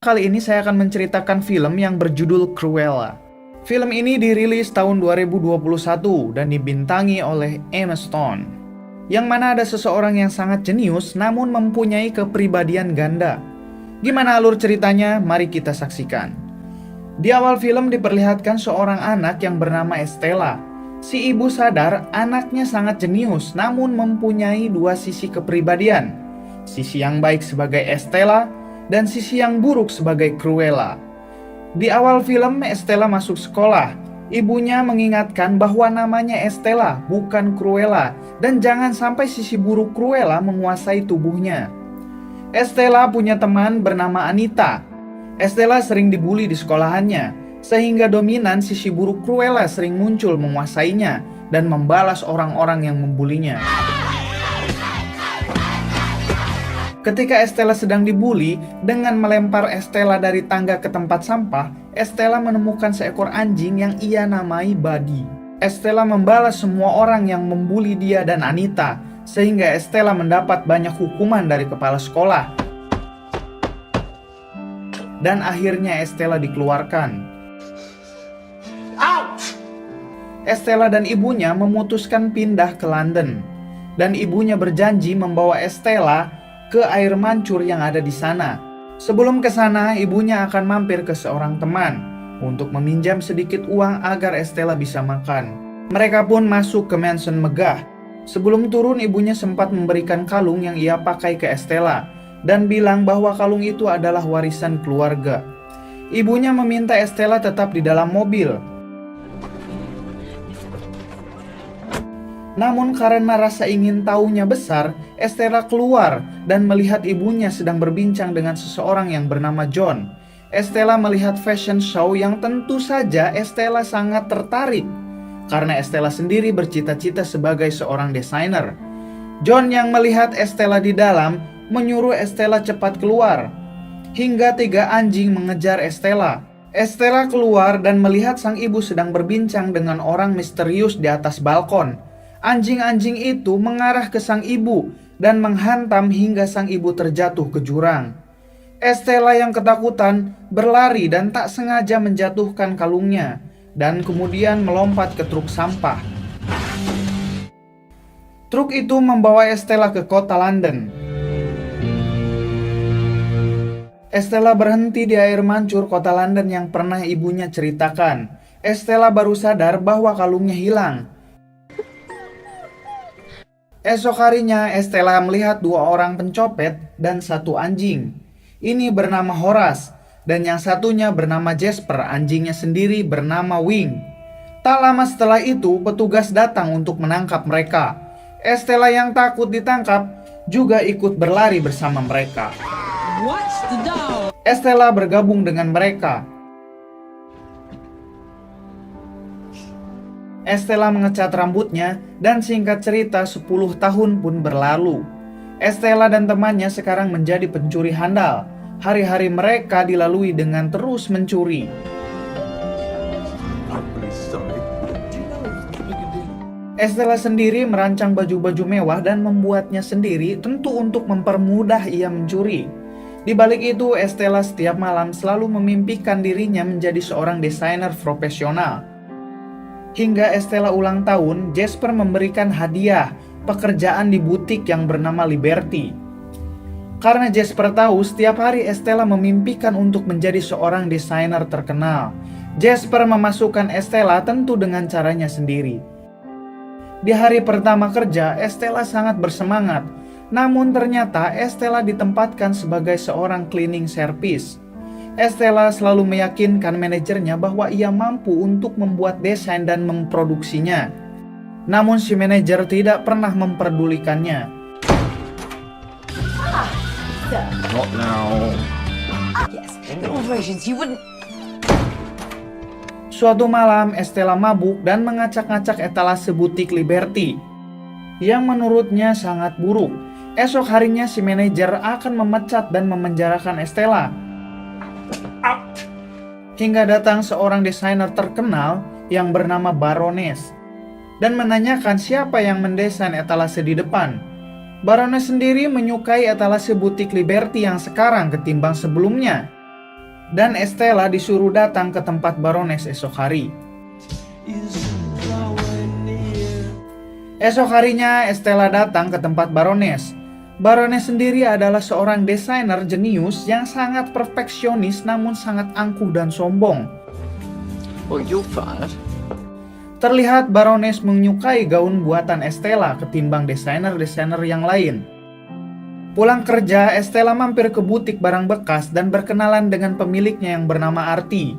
kali ini saya akan menceritakan film yang berjudul Cruella. Film ini dirilis tahun 2021 dan dibintangi oleh Emma Stone, yang mana ada seseorang yang sangat jenius namun mempunyai kepribadian ganda. Gimana alur ceritanya? Mari kita saksikan. Di awal film diperlihatkan seorang anak yang bernama Estella. Si ibu sadar anaknya sangat jenius namun mempunyai dua sisi kepribadian. Sisi yang baik sebagai Estella dan sisi yang buruk sebagai Cruella. Di awal film Estella masuk sekolah. Ibunya mengingatkan bahwa namanya Estella bukan Cruella dan jangan sampai sisi buruk Cruella menguasai tubuhnya. Estella punya teman bernama Anita. Estella sering dibully di sekolahannya, sehingga dominan sisi buruk Cruella sering muncul menguasainya dan membalas orang-orang yang membulinya. Ketika Estella sedang dibully, dengan melempar Estella dari tangga ke tempat sampah, Estella menemukan seekor anjing yang ia namai Buddy. Estella membalas semua orang yang membuli dia dan Anita, sehingga Estella mendapat banyak hukuman dari kepala sekolah. Dan akhirnya Estella dikeluarkan. Estella dan ibunya memutuskan pindah ke London, dan ibunya berjanji membawa Estella ke air mancur yang ada di sana. Sebelum ke sana, ibunya akan mampir ke seorang teman untuk meminjam sedikit uang agar Estella bisa makan. Mereka pun masuk ke mansion megah. Sebelum turun, ibunya sempat memberikan kalung yang ia pakai ke Estella dan bilang bahwa kalung itu adalah warisan keluarga. Ibunya meminta Estella tetap di dalam mobil. Namun karena rasa ingin tahunya besar, Estella keluar dan melihat ibunya sedang berbincang dengan seseorang yang bernama John. Estella melihat fashion show yang tentu saja Estella sangat tertarik, karena Estella sendiri bercita-cita sebagai seorang desainer. John yang melihat Estella di dalam menyuruh Estella cepat keluar, hingga 3 anjing mengejar Estella. Estella keluar dan melihat sang ibu sedang berbincang dengan orang misterius di atas balkon. Anjing-anjing itu mengarah ke sang ibu dan menghantam hingga sang ibu terjatuh ke jurang. Estella yang ketakutan berlari dan tak sengaja menjatuhkan kalungnya dan kemudian melompat ke truk sampah. Truk itu membawa Estella ke kota London. Estella berhenti di air mancur kota London yang pernah ibunya ceritakan. Estella baru sadar bahwa kalungnya hilang. Esok harinya, Estella melihat 2 orang pencopet dan 1 anjing. Ini bernama Horace, dan yang satunya bernama Jasper, anjingnya sendiri bernama Wing. Tak lama setelah itu, petugas datang untuk menangkap mereka. Estella yang takut ditangkap juga ikut berlari bersama mereka. Estella bergabung dengan mereka. Estella mengecat rambutnya dan singkat cerita 10 tahun pun berlalu. Estella dan temannya sekarang menjadi pencuri handal. Hari-hari mereka dilalui dengan terus mencuri. Estella sendiri merancang baju-baju mewah dan membuatnya sendiri tentu untuk mempermudah ia mencuri. Di balik itu, Estella setiap malam selalu memimpikan dirinya menjadi seorang desainer profesional. Hingga Estella ulang tahun, Jasper memberikan hadiah pekerjaan di butik yang bernama Liberty. Karena Jasper tahu setiap hari Estella memimpikan untuk menjadi seorang desainer terkenal, Jasper memasukkan Estella tentu dengan caranya sendiri. Di hari pertama kerja, Estella sangat bersemangat. Namun ternyata Estella ditempatkan sebagai seorang cleaning service. Estella selalu meyakinkan manajernya bahwa ia mampu untuk membuat desain dan memproduksinya. Namun si manajer tidak pernah memperdulikannya. Not now. Suatu malam, Estella mabuk dan mengacak-ngacak etalase butik Liberty, yang menurutnya sangat buruk. Esok harinya si manajer akan memecat dan memenjarakan Estella. Hingga datang seorang desainer terkenal yang bernama Baroness dan menanyakan siapa yang mendesain etalase di depan. Baroness sendiri menyukai etalase butik Liberty yang sekarang ketimbang sebelumnya. dan Estella disuruh datang ke tempat Baroness esok hari. Esok harinya Estella datang ke tempat Baroness. Baroness sendiri adalah seorang desainer jenius yang sangat perfeksionis namun sangat angkuh dan sombong. Well, you're fired. Terlihat Baroness menyukai gaun buatan Estella ketimbang desainer-desainer yang lain. Pulang kerja, Estella mampir ke butik barang bekas dan berkenalan dengan pemiliknya yang bernama Artie.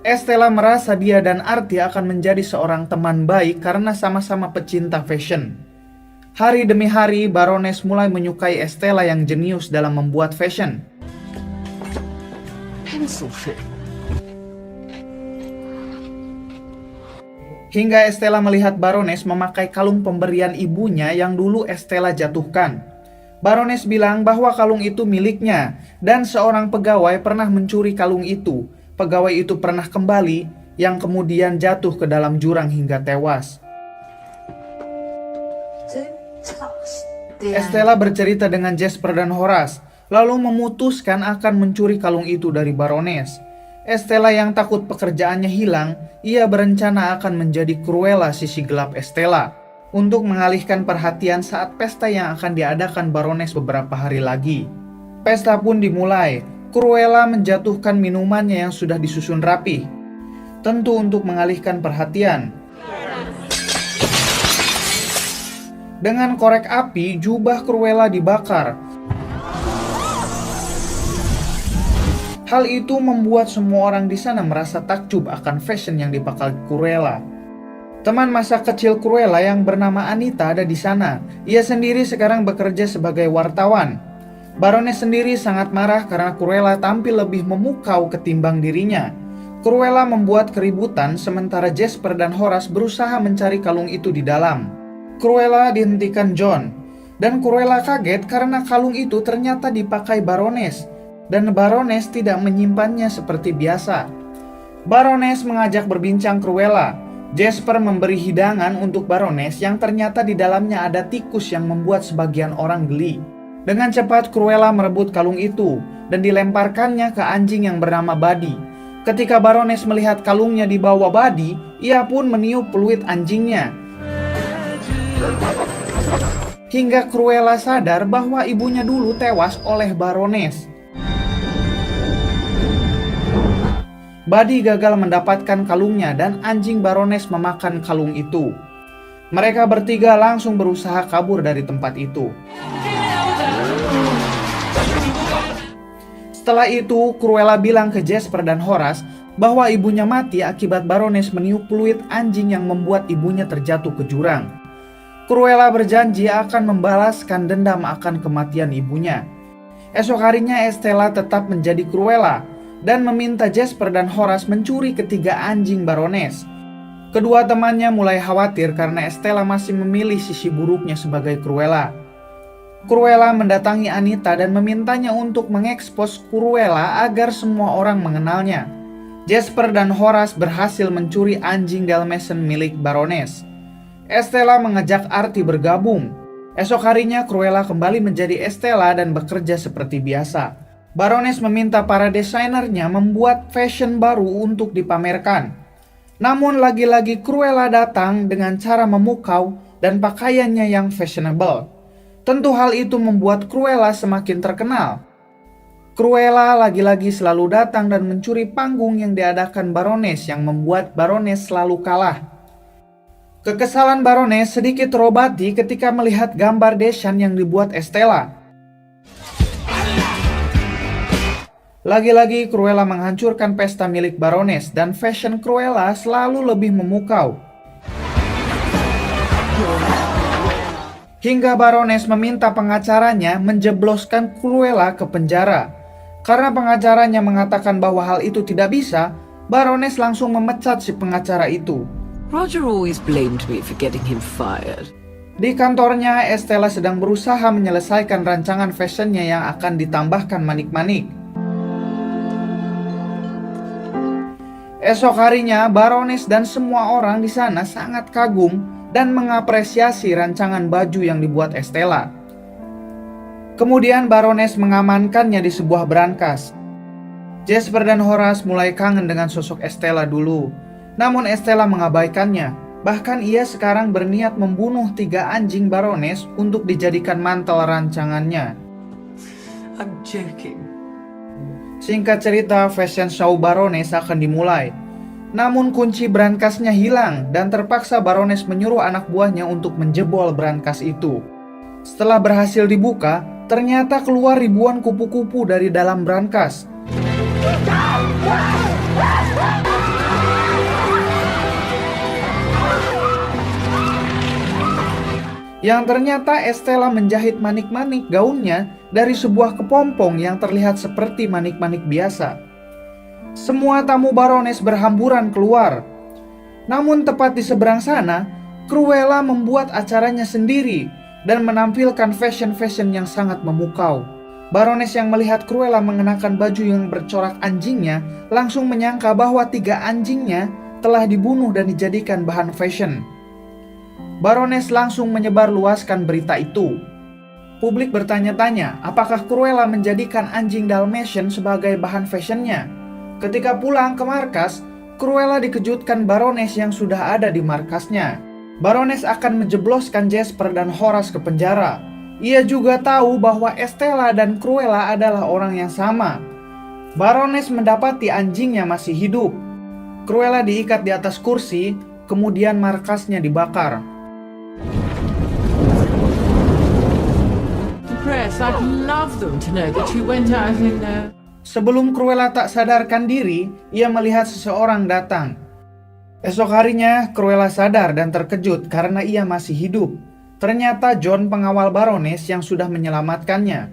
Estella merasa dia dan Artie akan menjadi seorang teman baik karena sama-sama pecinta fashion. Hari demi hari, Baroness mulai menyukai Estella yang jenius dalam membuat fashion. Pencil fit. Hingga Estella melihat Baroness memakai kalung pemberian ibunya yang dulu Estella jatuhkan. Baroness bilang bahwa kalung itu miliknya dan seorang pegawai pernah mencuri kalung itu. Pegawai itu pernah kembali yang kemudian jatuh ke dalam jurang hingga tewas. Estella bercerita dengan Jasper dan Horace, lalu memutuskan akan mencuri kalung itu dari Baroness. Estella yang takut pekerjaannya hilang, ia berencana akan menjadi Cruella sisi gelap Estella untuk mengalihkan perhatian saat pesta yang akan diadakan Baroness beberapa hari lagi. Pesta pun dimulai. Cruella menjatuhkan minumannya yang sudah disusun rapi, tentu untuk mengalihkan perhatian. Dengan korek api, jubah Cruella dibakar. Hal itu membuat semua orang di sana merasa takjub akan fashion yang dipakai Cruella. Teman masa kecil Cruella yang bernama Anita ada di sana. Ia sendiri sekarang bekerja sebagai wartawan. Baroness sendiri sangat marah karena Cruella tampil lebih memukau ketimbang dirinya. Cruella membuat keributan sementara Jasper dan Horace berusaha mencari kalung itu di dalam. Cruella dihentikan John, dan Cruella kaget karena kalung itu ternyata dipakai Baroness, dan Baroness tidak menyimpannya seperti biasa. Baroness mengajak berbincang Cruella. Jasper memberi hidangan untuk Baroness yang ternyata di dalamnya ada tikus yang membuat sebagian orang geli. Dengan cepat Cruella merebut kalung itu dan dilemparkannya ke anjing yang bernama Buddy. Ketika Baroness melihat kalungnya di bawah Buddy, ia pun meniup peluit anjingnya. Hingga Cruella sadar bahwa ibunya dulu tewas oleh Baroness. Buddy gagal mendapatkan kalungnya dan anjing Baroness memakan kalung itu. Mereka bertiga langsung berusaha kabur dari tempat itu. Setelah itu, Cruella bilang ke Jasper dan Horace bahwa ibunya mati akibat Baroness meniup peluit anjing yang membuat ibunya terjatuh ke jurang. Cruella berjanji akan membalaskan dendam akan kematian ibunya. Esok harinya Estella tetap menjadi Cruella dan meminta Jasper dan Horace mencuri ketiga anjing Baroness. Kedua temannya mulai khawatir karena Estella masih memilih sisi buruknya sebagai Cruella. Cruella mendatangi Anita dan memintanya untuk mengekspos Cruella agar semua orang mengenalnya. Jasper dan Horace berhasil mencuri anjing Dalmatian milik Baroness. Estella mengajak Artie bergabung. Esok harinya Cruella kembali menjadi Estella dan bekerja seperti biasa. Baroness meminta para desainernya membuat fashion baru untuk dipamerkan. Namun lagi-lagi Cruella datang dengan cara memukau dan pakaiannya yang fashionable. Tentu hal itu membuat Cruella semakin terkenal. Cruella lagi-lagi selalu datang dan mencuri panggung yang diadakan Baroness yang membuat Baroness selalu kalah. Kekesalan Baroness sedikit terobati ketika melihat gambar Deshawn yang dibuat Estella. Lagi-lagi Cruella menghancurkan pesta milik Baroness dan fashion Cruella selalu lebih memukau. Hingga Baroness meminta pengacaranya menjebloskan Cruella ke penjara. Karena pengacaranya mengatakan bahwa hal itu tidak bisa, Baroness langsung memecat si pengacara itu. Roger always blamed me for getting him fired. Di kantornya, Estella sedang berusaha menyelesaikan rancangan fashionnya yang akan ditambahkan manik-manik. Esok harinya, Baroness dan semua orang di sana sangat kagum dan mengapresiasi rancangan baju yang dibuat Estella. Kemudian Baroness mengamankannya di sebuah brankas. Jasper dan Horace mulai kangen dengan sosok Estella dulu. Namun Estella mengabaikannya. Bahkan ia sekarang berniat membunuh 3 anjing Baroness untuk dijadikan mantel rancangannya. I'm joking. Singkat cerita, fashion show Baroness akan dimulai. Namun kunci brankasnya hilang dan terpaksa Baroness menyuruh anak buahnya untuk menjebol brankas itu. Setelah berhasil dibuka, ternyata keluar ribuan kupu-kupu dari dalam brankas. Yang ternyata Estella menjahit manik-manik gaunnya dari sebuah kepompong yang terlihat seperti manik-manik biasa. Semua tamu Baroness berhamburan keluar. Namun tepat di seberang sana, Cruella membuat acaranya sendiri dan menampilkan fashion-fashion yang sangat memukau. Baroness yang melihat Cruella mengenakan baju yang bercorak anjingnya langsung menyangka bahwa 3 anjingnya telah dibunuh dan dijadikan bahan fashion. Baroness langsung menyebarluaskan berita itu. Publik bertanya-tanya apakah Cruella menjadikan anjing Dalmatian sebagai bahan fashionnya. Ketika pulang ke markas, Cruella dikejutkan Baroness yang sudah ada di markasnya. Baroness akan menjebloskan Jasper dan Horace ke penjara. Ia juga tahu bahwa Estella dan Cruella adalah orang yang sama. Baroness mendapati anjingnya masih hidup. Cruella diikat di atas kursi, kemudian markasnya dibakar. Press, I'd love them to know that you went out in there. Sebelum Cruella tak sadarkan diri, ia melihat seseorang datang. Esok harinya, Cruella sadar dan terkejut karena ia masih hidup. Ternyata John, pengawal Baroness yang sudah menyelamatkannya.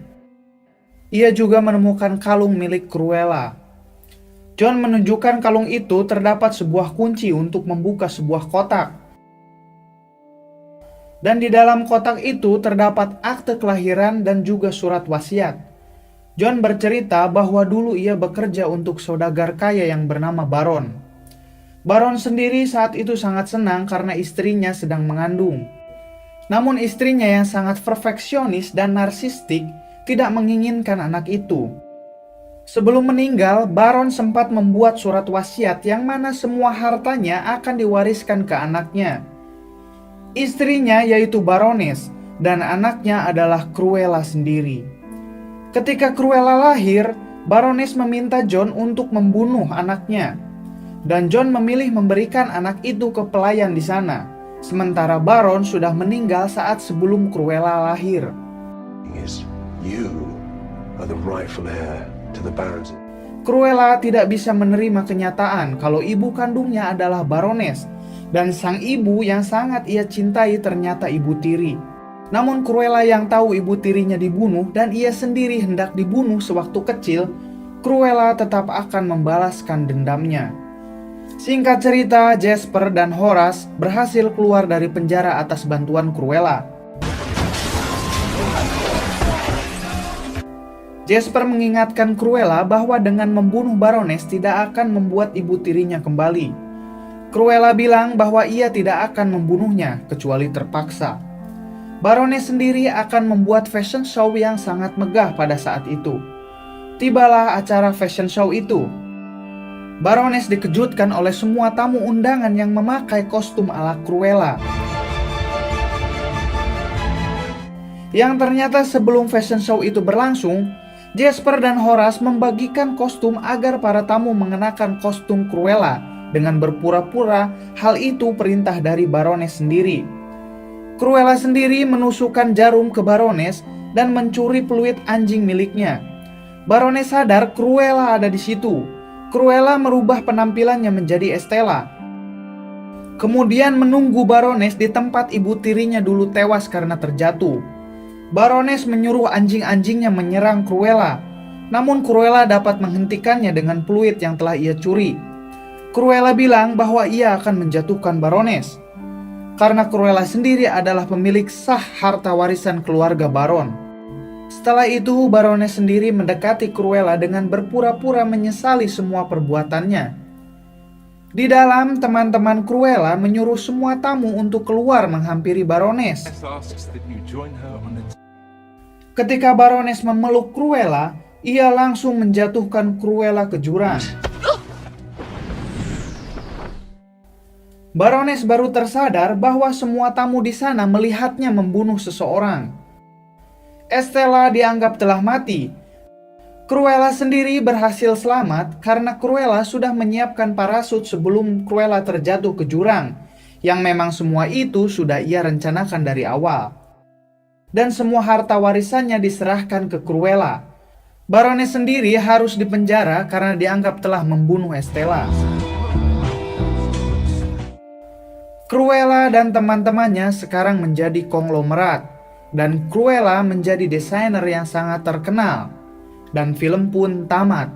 Ia juga menemukan kalung milik Cruella. John menunjukkan kalung itu terdapat sebuah kunci untuk membuka sebuah kotak. Dan di dalam kotak itu terdapat akte kelahiran dan juga surat wasiat. John bercerita bahwa dulu ia bekerja untuk saudagar kaya yang bernama Baron. Baron sendiri saat itu sangat senang karena istrinya sedang mengandung. Namun istrinya yang sangat perfeksionis dan narsistik tidak menginginkan anak itu. Sebelum meninggal, Baron sempat membuat surat wasiat yang mana semua hartanya akan diwariskan ke anaknya. Istrinya yaitu Baroness dan anaknya adalah Cruella sendiri. Ketika Cruella lahir, Baroness meminta John untuk membunuh anaknya. Dan John memilih memberikan anak itu ke pelayan di sana. Sementara Baron sudah meninggal saat sebelum Cruella lahir. Cruella tidak bisa menerima kenyataan kalau ibu kandungnya adalah Baroness. Dan sang ibu yang sangat ia cintai ternyata ibu tiri. Namun Cruella yang tahu ibu tirinya dibunuh dan ia sendiri hendak dibunuh sewaktu kecil, Cruella tetap akan membalaskan dendamnya. Singkat cerita, Jasper dan Horace berhasil keluar dari penjara atas bantuan Cruella. Jasper mengingatkan Cruella bahwa dengan membunuh Baroness tidak akan membuat ibu tirinya kembali. Cruella bilang bahwa ia tidak akan membunuhnya kecuali terpaksa. Baroness sendiri akan membuat fashion show yang sangat megah pada saat itu. Tibalah acara fashion show itu. Baroness dikejutkan oleh semua tamu undangan yang memakai kostum ala Cruella. Yang ternyata sebelum fashion show itu berlangsung, Jasper dan Horace membagikan kostum agar para tamu mengenakan kostum Cruella. Dengan berpura-pura hal itu perintah dari Baroness sendiri. Cruella sendiri menusukkan jarum ke Baroness dan mencuri peluit anjing miliknya. Baroness sadar Cruella ada di situ. Cruella merubah penampilannya menjadi Estella. Kemudian menunggu Baroness di tempat ibu tirinya dulu tewas karena terjatuh. Baroness menyuruh anjing-anjingnya menyerang Cruella. Namun Cruella dapat menghentikannya dengan peluit yang telah ia curi. Cruella bilang bahwa ia akan menjatuhkan Baroness. Karena Cruella sendiri adalah pemilik sah harta warisan keluarga Baron. Setelah itu, Baroness sendiri mendekati Cruella dengan berpura-pura menyesali semua perbuatannya. Di dalam, teman-teman Cruella menyuruh semua tamu untuk keluar menghampiri Baroness. Ketika Baroness memeluk Cruella, ia langsung menjatuhkan Cruella ke jurang. Baroness baru tersadar bahwa semua tamu di sana melihatnya membunuh seseorang. Estella dianggap telah mati. Cruella sendiri berhasil selamat karena Cruella sudah menyiapkan parasut sebelum Cruella terjatuh ke jurang, yang memang semua itu sudah ia rencanakan dari awal. Dan semua harta warisannya diserahkan ke Cruella. Baroness sendiri harus dipenjara karena dianggap telah membunuh Estella. Cruella dan teman-temannya sekarang menjadi konglomerat, dan Cruella menjadi desainer yang sangat terkenal, dan film pun tamat.